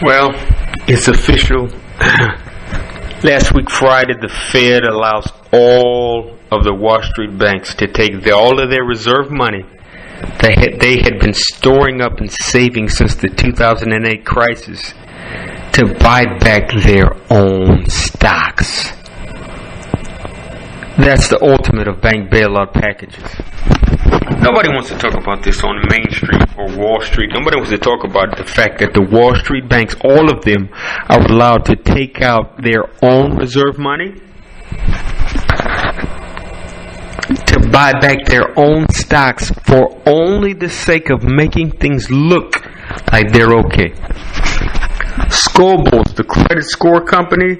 Well, it's official. Last week, Friday, the Fed allows all of the Wall Street banks to take all of their reserve money that they had been storing up and saving since the 2008 crisis to buy back their own stocks. That's the ultimate of bank bailout packages. Nobody wants to talk about this on Main Street or Wall Street. Nobody wants to talk about the fact that the Wall Street banks, all of them, are allowed to take out their own reserve money to buy back their own stocks for only the sake of making things look like they're okay. Scobles, the credit score company,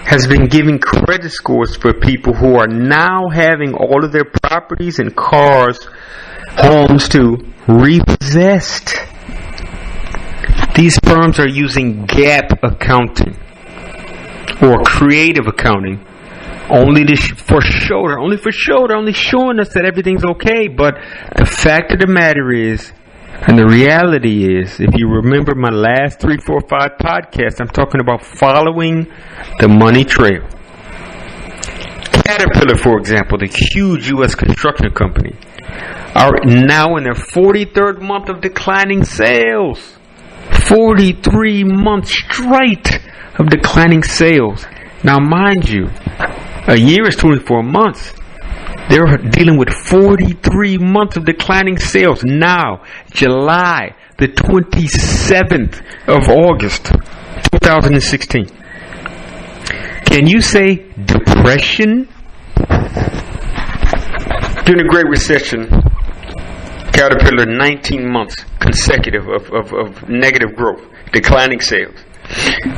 has been giving credit scores for people who are now having all of their properties and cars, homes too, repossessed. These firms are using GAAP accounting or creative accounting only for shoulder, only showing us that everything's okay. But the fact of the matter is, and the reality is, if you remember my last 3, 4, 5 podcasts, I'm talking about following the money trail. Caterpillar, for example, the huge U.S. construction company, are now in their 43rd month of declining sales. 43 months straight of declining sales. Now, mind you, a year is 24 months. They're dealing with 43 months of declining sales. Now, July the 27th of August, 2016. Can you say depression? During the Great Recession, Caterpillar, 19 months consecutive of negative growth, declining sales.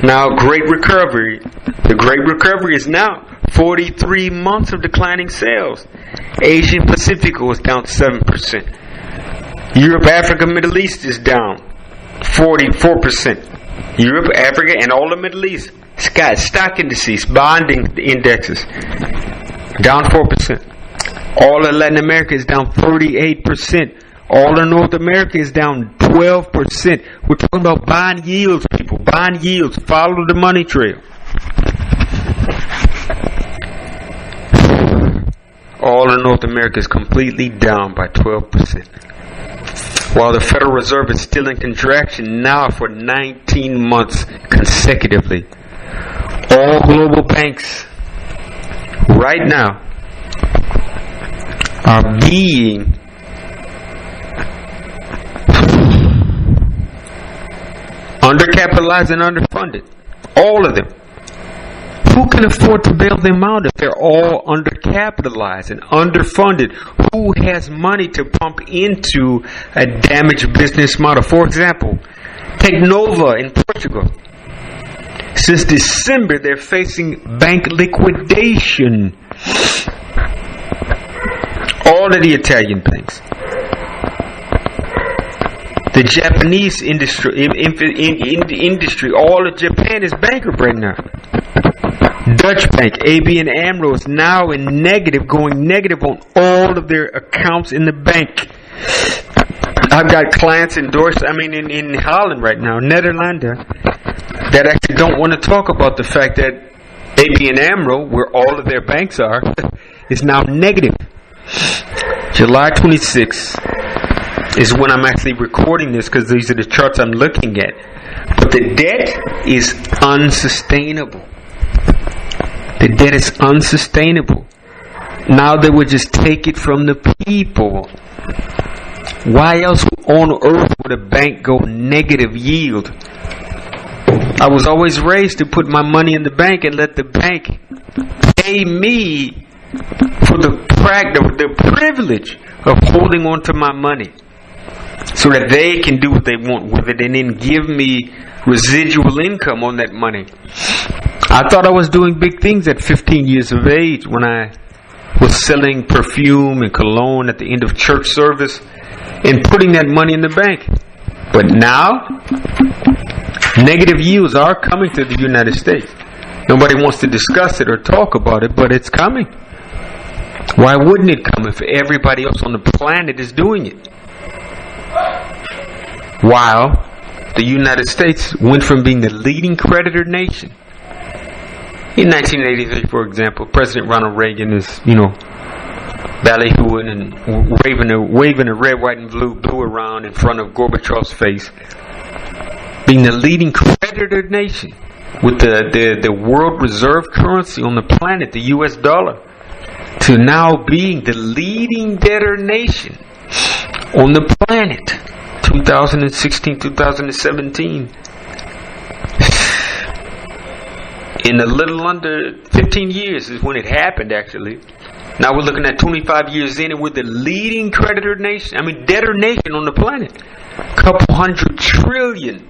Now, Great Recovery. The Great Recovery is now 43 months of declining sales. Asian Pacifico is down 7%. Europe, Africa, Middle East is down 44%. Europe, Africa, and all the Middle East. Stock indices, bonding indexes, down 4%. All of Latin America is down 38%. All of North America is down 12%. We're talking about bond yields, people. Bond yields. Follow the money trail. All of North America is completely down by 12%. While the Federal Reserve is still in contraction now for 19 months consecutively. All global banks right now are being undercapitalized and underfunded. All of them. Who can afford to bail them out if they're all undercapitalized and underfunded? Who has money to pump into a damaged business model? For example, take Nova in Portugal. Since December, they're facing bank liquidation. All of the Italian banks. The Japanese industry, all of Japan is bankrupt right now. Dutch Bank, ABN AMRO is now in negative, going negative on all of their accounts in the bank. I've got clients in Holland right now, Netherlands, that actually don't want to talk about the fact that ABN AMRO, where all of their banks are, is now negative. July 26th is when I'm actually recording this, because these are the charts I'm looking at. But the debt is unsustainable. The debt is unsustainable. Now they would just take it from the people. Why else on earth would a bank go negative yield? I was always raised to put my money in the bank and let the bank pay me for the privilege of holding on to my money, so that they can do what they want with it and then give me residual income on that money. I thought I was doing big things at 15 years of age when I was selling perfume and cologne at the end of church service and putting that money in the bank. But now, negative yields are coming to the United States. Nobody wants to discuss it or talk about it, but it's coming. Why wouldn't it come if everybody else on the planet is doing it? While the United States went from being the leading creditor nation. In 1983, for example, President Ronald Reagan is, ballyhooing and waving a red, white, and blue around in front of Gorbachev's face, being the leading creditor nation with the world reserve currency on the planet, the US dollar, to now being the leading debtor nation on the planet, 2016, 2017. In a little under 15 years is when it happened, actually. Now we're looking at 25 years in, and we're the leading creditor nation, debtor nation on the planet. Couple $100 trillion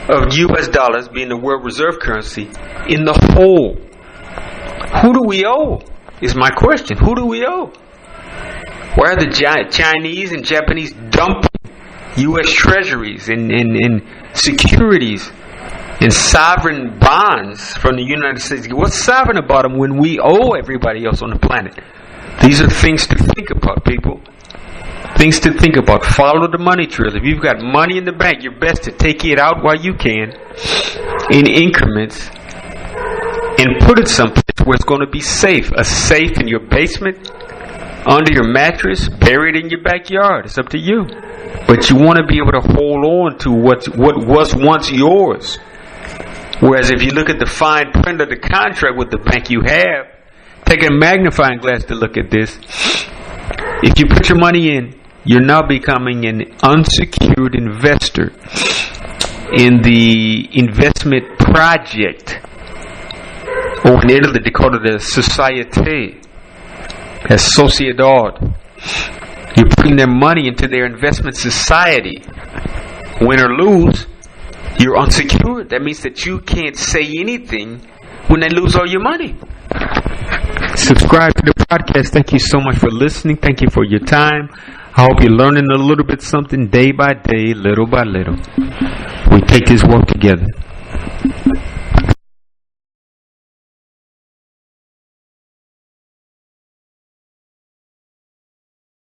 of US dollars being the world reserve currency in the whole. Who do we owe? Is my question. Who do we owe? Why are the Chinese and Japanese dumping US treasuries and securities and sovereign bonds from the United States? What's sovereign about them when we owe everybody else on the planet? These are things to think about, people. Things to think about. Follow the money trail. If you've got money in the bank, you're best to take it out while you can in increments and put it someplace where it's going to be safe. A safe in your basement, under your mattress, buried in your backyard. It's up to you. But you want to be able to hold on to what was once yours. Whereas if you look at the fine print of the contract with the bank you have, take a magnifying glass to look at this. If you put your money in, you're now becoming an unsecured investor in the investment project. Or in Italy they call it a societe, a sociedad. You're putting their money into their investment society. Win or lose, you're unsecured. That means that you can't say anything when they lose all your money. Subscribe to the podcast. Thank you so much for listening. Thank you for your time. I hope you're learning a little bit something day by day, little by little. We take this work together.